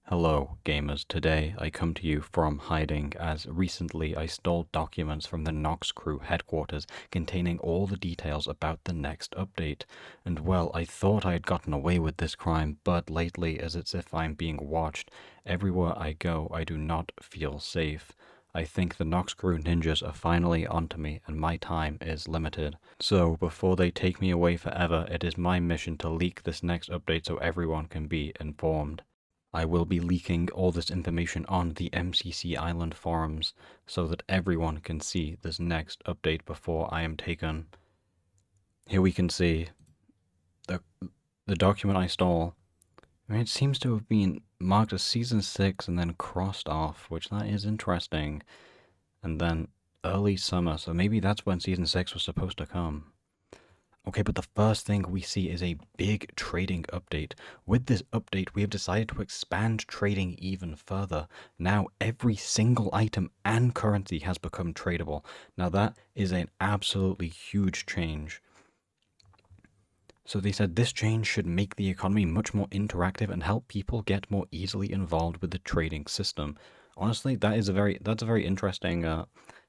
Hello, gamers. Today I come to you from hiding, as recently I stole documents from the Noxcrew headquarters containing all the details about the next update. And well, I thought I had gotten away with this crime, but lately, as it's if I'm being watched, everywhere I go I do not feel safe. I think the Noxcrew ninjas are finally onto me, and my time is limited. So, before they take me away forever, it is my mission to leak this next update so everyone can be informed. I will be leaking all this information on the MCC Island forums so that everyone can see this next update before I am taken. Here we can see the document I stole. I mean, it seems to have been marked as Season 6 and then crossed off, which that is interesting. And then early summer, so maybe that's when Season 6 was supposed to come. Okay, but the first thing we see is a big trading update. With this update, we have decided to expand trading even further. Now, every single item and currency has become tradable. Now, that is an absolutely huge change. So they said this change should make the economy much more interactive and help people get more easily involved with the trading system. Honestly, that's a very interesting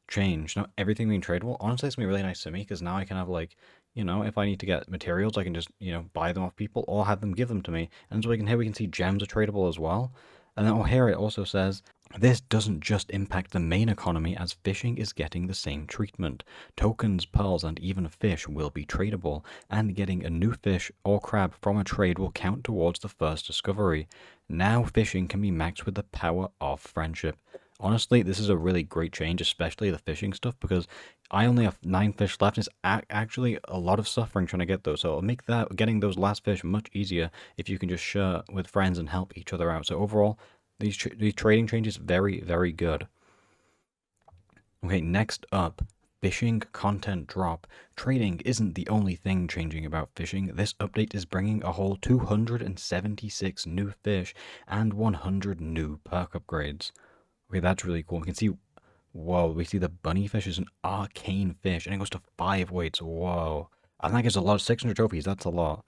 change. Not everything being tradable. Honestly, it's gonna be really nice to me because now I can have if I need to get materials, I can just buy them off people or have them give them to me. And so here we can see gems are tradable as well. And then here it also says this doesn't just impact the main economy, as fishing is getting the same treatment. Tokens, pearls, and even fish will be tradable, and getting a new fish or crab from a trade will count towards the first discovery. Now fishing can be maxed with the power of friendship. Honestly, this is a really great change, especially the fishing stuff, because I only have 9 fish left. It's actually a lot of suffering trying to get those, so it'll make getting those last fish much easier if you can just share with friends and help each other out. So overall, these trading changes very, very good. Okay, next up, fishing content drop. Trading isn't the only thing changing about fishing. This update is bringing a whole 276 new fish and 100 new perk upgrades. Okay, that's really cool. We can see, whoa, we see the bunny fish is an arcane fish, and it goes to 5 weights. Whoa. I think it's a lot. 600 trophies, that's a lot.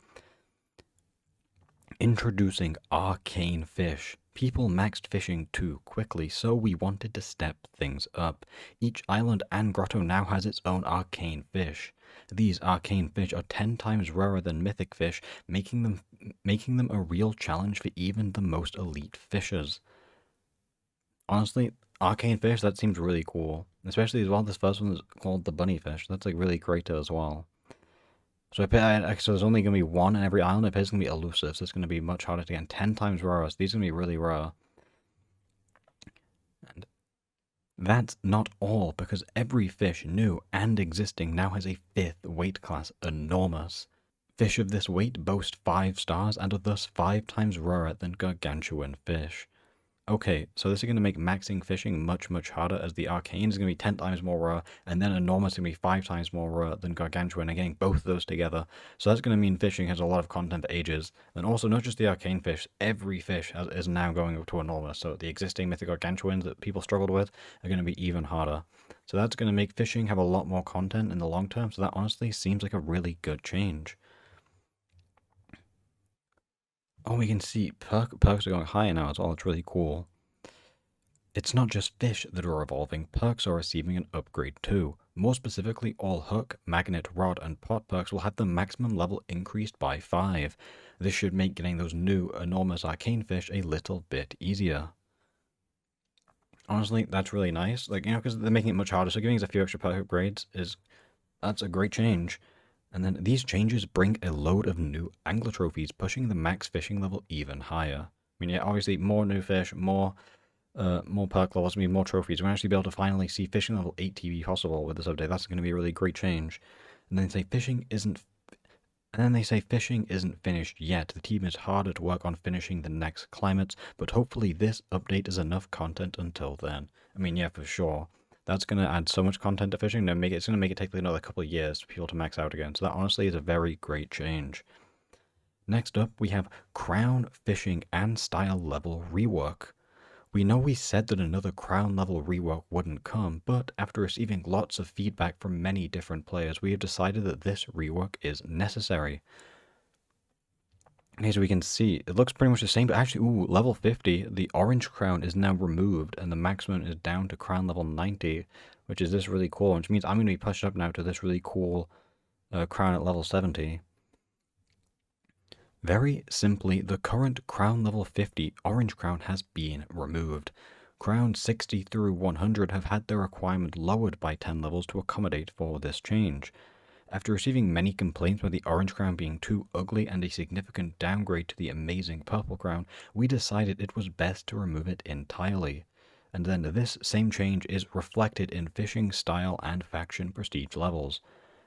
Introducing arcane fish. People maxed fishing too quickly, so we wanted to step things up. Each island and grotto now has its own arcane fish. These arcane fish are 10 times rarer than mythic fish, making them a real challenge for even the most elite fishers. Honestly, arcane fish, that seems really cool. Especially as well, this first one is called the bunny fish. That's like really great as well. So so there's only going to be one in every island. If it's going to be elusive, so it's going to be much harder to get. 10 times rarer, so these are going to be really rare. And that's not all, because every fish, new and existing, now has a 5th weight class. Enormous. Fish of this weight boast 5 stars and are thus 5 times rarer than gargantuan fish. Okay, so this is going to make maxing fishing much, much harder, as the arcane is going to be 10 times more rare, and then enormous is going to be 5 times more rare than gargantuan, and getting both of those together. So that's going to mean fishing has a lot of content for ages. And also, not just the arcane fish, every fish is now going up to enormous. So the existing mythic gargantuans that people struggled with are going to be even harder. So that's going to make fishing have a lot more content in the long term, so that honestly seems like a really good change. Oh, we can see perks are going higher now as well. It's really cool. It's not just fish that are evolving, perks are receiving an upgrade too. More specifically, all hook, magnet, rod, and pot perks will have the maximum level increased by 5. This should make getting those new, enormous arcane fish a little bit easier. Honestly, that's really nice. Because they're making it much harder, so giving us a few extra perk upgrades that's a great change. And then these changes bring a load of new angler trophies, pushing the max fishing level even higher. I mean, yeah, obviously more new fish, more perk levels, I mean more trophies. We're going to actually be able to finally see fishing level 80 possible with this update. That's going to be a really great change. And then they say fishing isn't finished yet. The team is harder to work on finishing the next climates, but hopefully this update is enough content until then. I mean, yeah, for sure. That's going to add so much content to fishing, it's going to make it take like another couple of years for people to max out again. So that honestly is a very great change. Next up, we have Crown Fishing and Style Level Rework. We know we said that another Crown level rework wouldn't come, but after receiving lots of feedback from many different players, we have decided that this rework is necessary. Okay, so we can see it looks pretty much the same, but actually, ooh, level 50, the orange crown is now removed, and the maximum is down to crown level 90, which is this really cool, which means I'm going to be pushed up now to this really cool crown at level 70. Very simply, the current crown level 50 orange crown has been removed. Crown 60 through 100 have had their requirement lowered by 10 levels to accommodate for this change. After receiving many complaints about the orange crown being too ugly and a significant downgrade to the amazing purple crown, we decided it was best to remove it entirely. And then this same change is reflected in fishing style and faction prestige levels.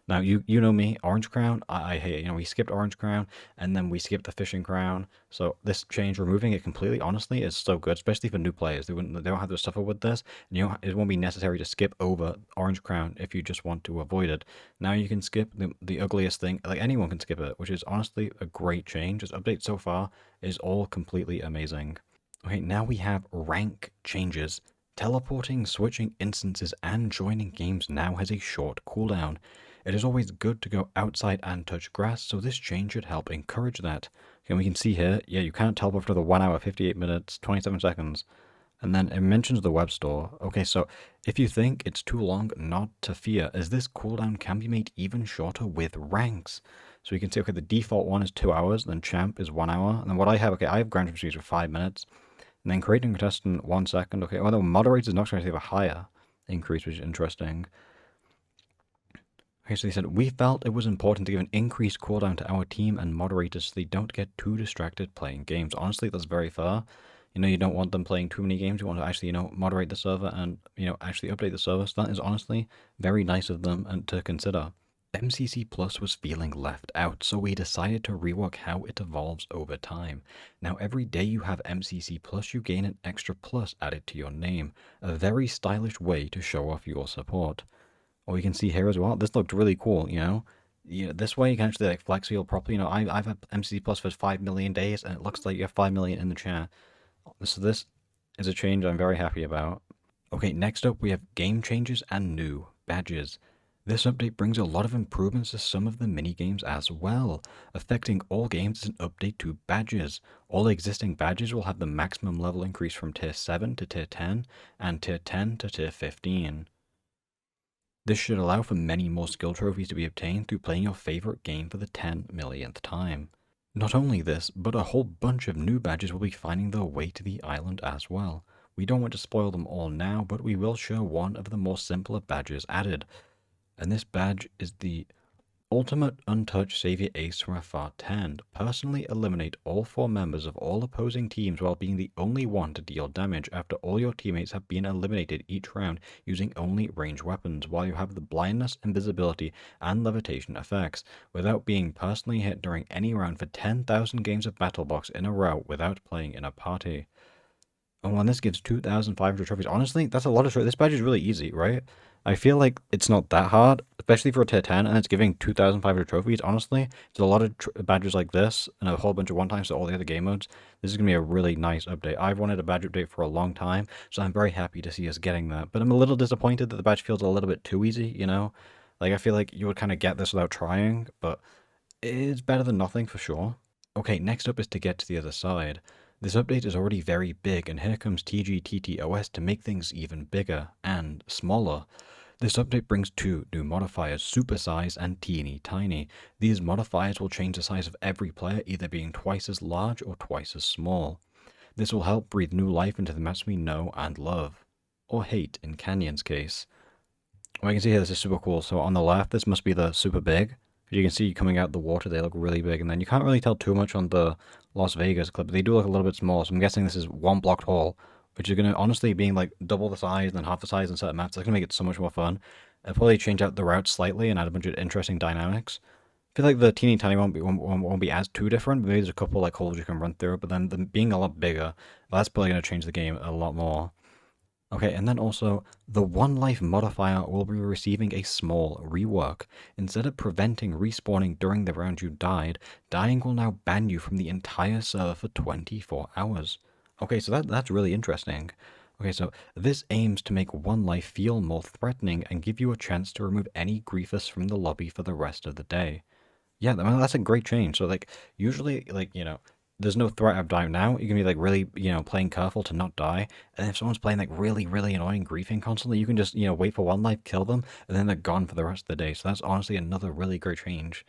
Now, you know me, Orange Crown, I hate, we skipped Orange Crown, and then we skipped the Fishing Crown, so this change, removing it completely, honestly, is so good, especially for new players. They don't have to suffer with this, and it won't be necessary to skip over Orange Crown if you just want to avoid it. Now you can skip the ugliest thing, like anyone can skip it, which is honestly a great change. This update so far is all completely amazing. Okay, now we have rank changes. Teleporting, switching instances, and joining games now has a short cooldown. It is always good to go outside and touch grass, so this change should help encourage that. Okay, we can see here, yeah, you can't teleport for the 1 hour, 58 minutes, 27 seconds. And then it mentions the web store. Okay, so if you think it's too long, not to fear, as this cooldown can be made even shorter with ranks. So you can see, okay, the default one is 2 hours, then champ is 1 hour, and then what I have, okay, I have grand champ for 5 minutes, and then creating a contestant 1 second. Okay, well, the moderators not going to have a higher increase, which is interesting. Okay, so they said, we felt it was important to give an increased cooldown to our team and moderators so they don't get too distracted playing games. Honestly, that's very fair. You don't want them playing too many games. You want to actually, moderate the server and, actually update the server. So that is honestly very nice of them and to consider. MCC Plus was feeling left out, so we decided to rework how it evolves over time. Now, every day you have MCC Plus, you gain an extra plus added to your name, a very stylish way to show off your support. Or you can see here as well, this looked really cool, this way you can actually flex wheel properly. I've had MCC Plus for 5 million days, and it looks like you have 5 million in the chat. So this is a change I'm very happy about. Okay, next up we have game changes and new badges. This update brings a lot of improvements to some of the mini-games as well. Affecting all games is an update to badges. All existing badges will have the maximum level increase from tier 7 to tier 10, and tier 10 to tier 15. This should allow for many more skill trophies to be obtained through playing your favorite game for the 10 millionth time. Not only this, but a whole bunch of new badges will be finding their way to the island as well. We don't want to spoil them all now, but we will show one of the more simpler badges added. And this badge is the Ultimate Untouched Savior Ace from a Far 10. Personally eliminate all 4 members of all opposing teams while being the only one to deal damage after all your teammates have been eliminated each round using only ranged weapons, while you have the blindness, invisibility, and levitation effects, without being personally hit during any round for 10,000 games of BattleBox in a row without playing in a party. Oh, and this gives 2,500 trophies. Honestly, that's a lot of trophies. This badge is really easy, right? I feel like it's not that hard, especially for a tier 10, and it's giving 2,500 trophies. Honestly, there's a lot of badges like this, and a whole bunch of one-times to all the other game modes. This is going to be a really nice update. I've wanted a badge update for a long time, so I'm very happy to see us getting that. But I'm a little disappointed that the badge feels a little bit too easy, Like, I feel like you would kind of get this without trying, but it's better than nothing for sure. Okay, next up is to get to the other side. This update is already very big, and here comes TGTTOS to make things even bigger and smaller. This update brings 2 new modifiers, Super Size and Teeny Tiny. These modifiers will change the size of every player, either being twice as large or twice as small. This will help breathe new life into the maps we know and love. Or hate, in Canyon's case. Well, you can see here this is super cool. So on the left, this must be the super big. You can see coming out the water, they look really big. And then you can't really tell too much on the Las Vegas clip. They do look a little bit small. So I'm guessing this is 1 block tall, which is going to, honestly, being like double the size and then half the size in certain maps, that's going to make it so much more fun. I'll probably change out the routes slightly and add a bunch of interesting dynamics. I feel like the teeny tiny won't be as too different. Maybe there's a couple like holes you can run through, but then them being a lot bigger, that's probably going to change the game a lot more. Okay, and then also, the 1 life modifier will be receiving a small rework. Instead of preventing respawning during the round you died, dying will now ban you from the entire server for 24 hours. Okay, so that's really interesting. Okay, so this aims to make 1 life feel more threatening and give you a chance to remove any griefers from the lobby for the rest of the day. Yeah, I mean, that's a great change. So like usually there's no threat of dying now. You can be like really, playing careful to not die. And if someone's playing like really, really annoying griefing constantly, you can just, wait for one life, kill them, and then they're gone for the rest of the day. So that's honestly another really great change.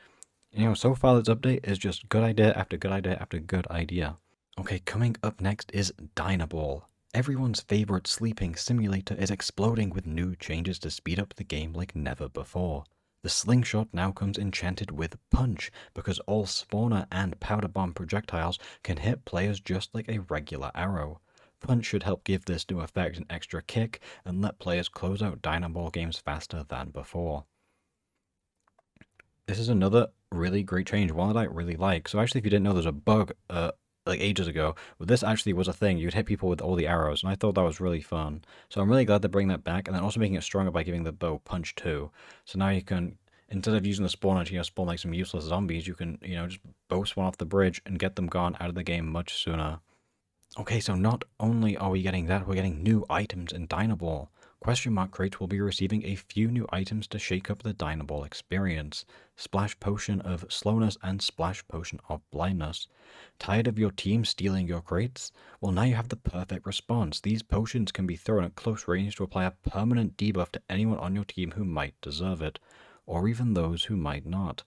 So far this update is just good idea after good idea after good idea. Okay, coming up next is Dynaball. Everyone's favorite sleeping simulator is exploding with new changes to speed up the game like never before. The slingshot now comes enchanted with punch because all spawner and powder bomb projectiles can hit players just like a regular arrow. Punch should help give this new effect an extra kick and let players close out Dynaball games faster than before. This is another really great change, one that I really like. So actually, if you didn't know, there's a bug like ages ago, but this actually was a thing. You'd hit people with all the arrows, and I thought that was really fun. So I'm really glad they're bringing that back, and then also making it stronger by giving the bow punch too. So now you can, instead of using the spawner to spawn like some useless zombies, you can just bow spawn off the bridge and get them gone out of the game much sooner. Okay, so not only are we getting that, we're getting new items in Dynaball. Question mark crates will be receiving a few new items to shake up the Dynaball experience. Splash Potion of Slowness and Splash Potion of Blindness. Tired of your team stealing your crates? Well, now you have the perfect response. These potions can be thrown at close range to apply a permanent debuff to anyone on your team who might deserve it, or even those who might not.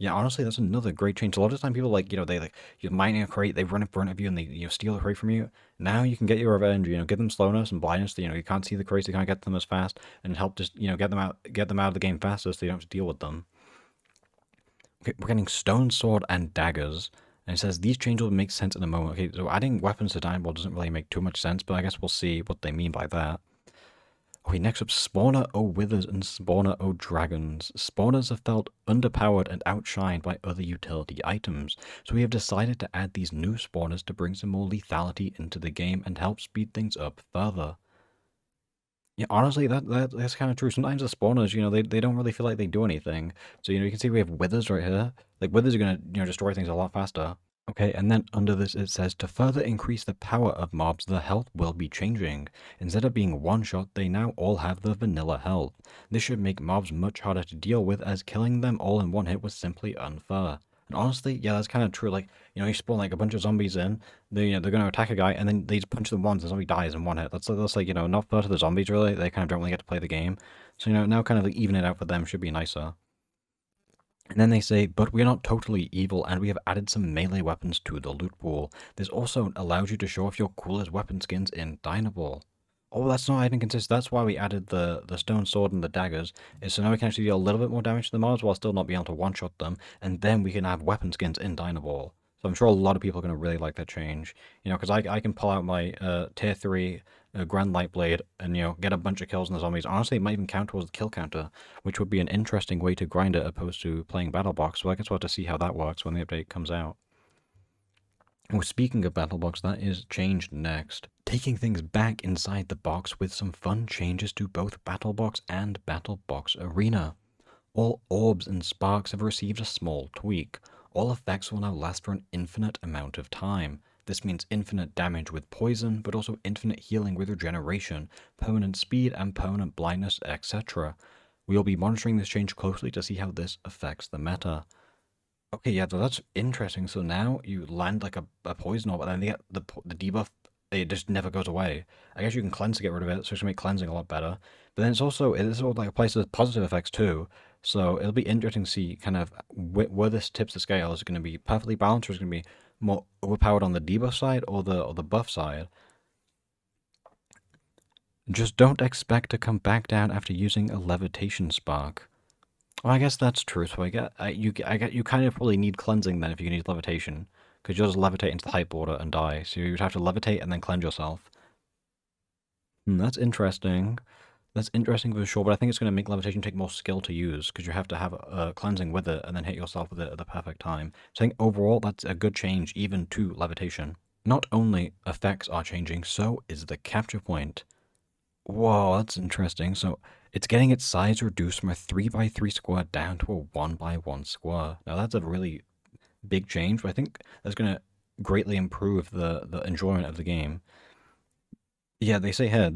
Yeah, honestly, that's another great change. A lot of the time, people they you're mining a crate, they run in front of you, and they steal a crate from you. Now you can get your revenge. Give them slowness and blindness. You can't see the crates, you can't get them as fast, and help just get them out of the game faster, so you don't have to deal with them. Okay, we're getting stone sword and daggers, and it says these changes will make sense in a moment. Okay, so adding weapons to Dynaball doesn't really make too much sense, but I guess we'll see what they mean by that. Okay, next up, Spawner O Withers and Spawner O Dragons. Spawners have felt underpowered and outshined by other utility items, so we have decided to add these new spawners to bring some more lethality into the game and help speed things up further. Yeah, honestly, that's kind of true. Sometimes the spawners, they don't really feel like they do anything. So, you can see we have Withers right here. Like, Withers are going to, destroy things a lot faster. Okay, and then under this it says, to further increase the power of mobs, the health will be changing. Instead of being one shot, they now all have the vanilla health. This should make mobs much harder to deal with, as killing them all in one hit was simply unfair. And honestly, yeah, that's kind of true. Like, you spawn like a bunch of zombies in, they're going to attack a guy, and then they just punch them once, and the zombie dies in one hit. That's like, not fair to the zombies, really. They kind of don't really get to play the game. So, now kind of like even it out for them should be nicer. And then they say, but we're not totally evil, and we have added some melee weapons to the loot pool. This also allows you to show off your coolest weapon skins in Dynaball. Oh, that's not even consistent. That's why we added the stone sword and the daggers, is so now we can actually deal a little bit more damage to the mobs while still not being able to one-shot them, and then we can have weapon skins in Dynaball. So I'm sure a lot of people are going to really like that change. Because I can pull out my tier 3 Grand Light Blade and, get a bunch of kills on the zombies. Honestly, it might even count towards the kill counter, which would be an interesting way to grind it opposed to playing BattleBox. So I guess we'll have to see how that works when the update comes out. Oh, speaking of BattleBox, that is changed next. Taking things back inside the box with some fun changes to both BattleBox and BattleBox Arena. All orbs and sparks have received a small tweak. All effects will now last for an infinite amount of time. This means infinite damage with poison, but also infinite healing with regeneration, permanent speed and permanent blindness, etc. We will be monitoring this change closely to see how this affects the meta. Okay, yeah, so that's interesting. So now you land like a poison orb, and then they get the debuff, it just never goes away. I guess you can cleanse to get rid of it, so it's going to make cleansing a lot better. But then it's also like applies to positive effects too. So it'll be interesting to see kind of where this tips the scale. Is it going to be perfectly balanced, or is it going to be more overpowered on the debuff side or the buff side? Just don't expect to come back down after using a levitation spark. Well, I guess that's true. So you kind of probably need cleansing then if you need levitation, because you'll just levitate into the hype order and die. So you'd have to levitate and then cleanse yourself. That's interesting. That's interesting for sure, but I think it's going to make levitation take more skill to use, because you have to have a cleansing with it and then hit yourself with it at the perfect time. So I think overall that's a good change even to levitation. Not only effects are changing, so is the capture point. Whoa, that's interesting. So it's getting its size reduced from a 3x3 square down to a 1x1 square. Now that's a really big change, but I think that's going to greatly improve the enjoyment of the game. Yeah, they say here,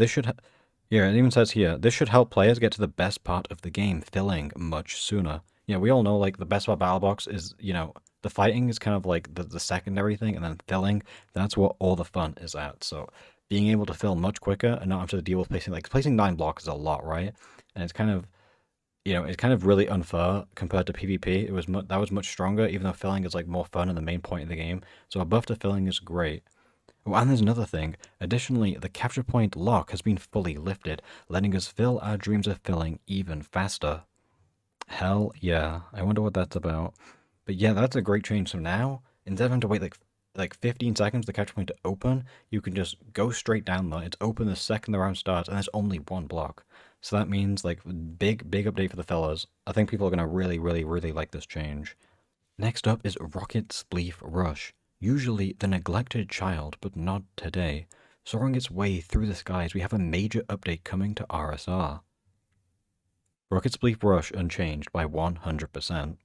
yeah, it even says here, this should help players get to the best part of the game, filling much sooner. You know, we all know like the best about Battle Box is, the fighting is kind of like the secondary thing, and then filling, that's what all the fun is at. So being able to fill much quicker and not have to deal with placing 9 blocks is a lot, right? And it's kind of really unfair compared to PvP. That was much stronger, even though filling is like more fun and the main point of the game. So a buff to filling is great. Oh, and there's another thing. Additionally, the capture point lock has been fully lifted, letting us fill our dreams of filling even faster. Hell yeah. I wonder what that's about. But yeah, that's a great change. So now, instead of having to wait like 15 seconds for the capture point to open, you can just go straight down there. It's open the second the round starts, and there's only 1 block. So that means like big update for the fellas. I think people are gonna really, really, really like this change. Next up is Rocket Spleef Rush. Usually the neglected child, but not today. Soaring its way through the skies, we have a major update coming to RSR. Rocket Spleef Rush unchanged by 100%.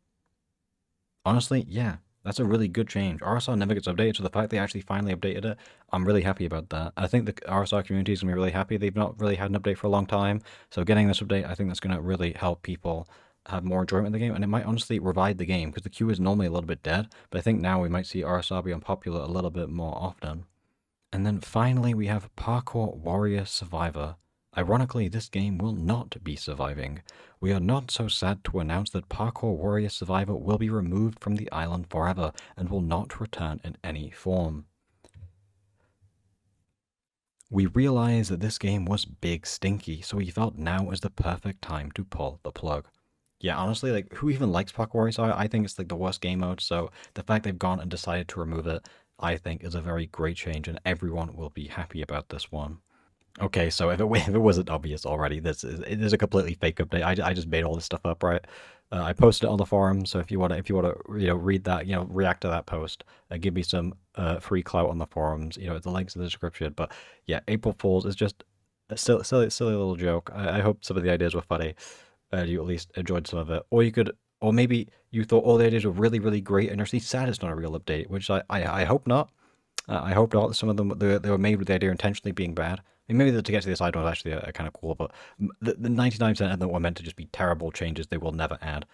Honestly, yeah, that's a really good change. RSR never gets updated, so the fact they actually finally updated it, I'm really happy about that. I think the RSR community is going to be really happy. They've not really had an update for a long time, so getting this update, I think that's going to really help people have more enjoyment in the game, and it might honestly revive the game, because the queue is normally a little bit dead, but I think now we might see RSR be unpopular a little bit more often. And then finally we have Parkour Warrior Survivor. Ironically, this game will not be surviving. We are not so sad to announce that Parkour Warrior Survivor will be removed from the island forever and will not return in any form. We realize that this game was big stinky, so we felt now was the perfect time to pull the plug. Yeah, honestly, like, who even likes Parkour Warrior Survivor? I think it's like the worst game mode, so the fact they've gone and decided to remove it, I think is a very great change, and everyone will be happy about this one. Okay, so if it wasn't obvious already, it is a completely fake update. I just made all this stuff up, right? I posted it on the forum, so if you wanna read that, react to that post, give me some free clout on the forums. The links in the description. But yeah, April Fools is just a silly little joke. I hope some of the ideas were funny, and you at least enjoyed some of it. Or maybe you thought all the ideas were really really great, and you're actually sad it's not a real update, which I hope not. I hope not. Some of them they were made with the idea intentionally being bad. I mean, maybe to get to the side one was actually kind of cool, but the 99% of them were meant to just be terrible changes they will never add.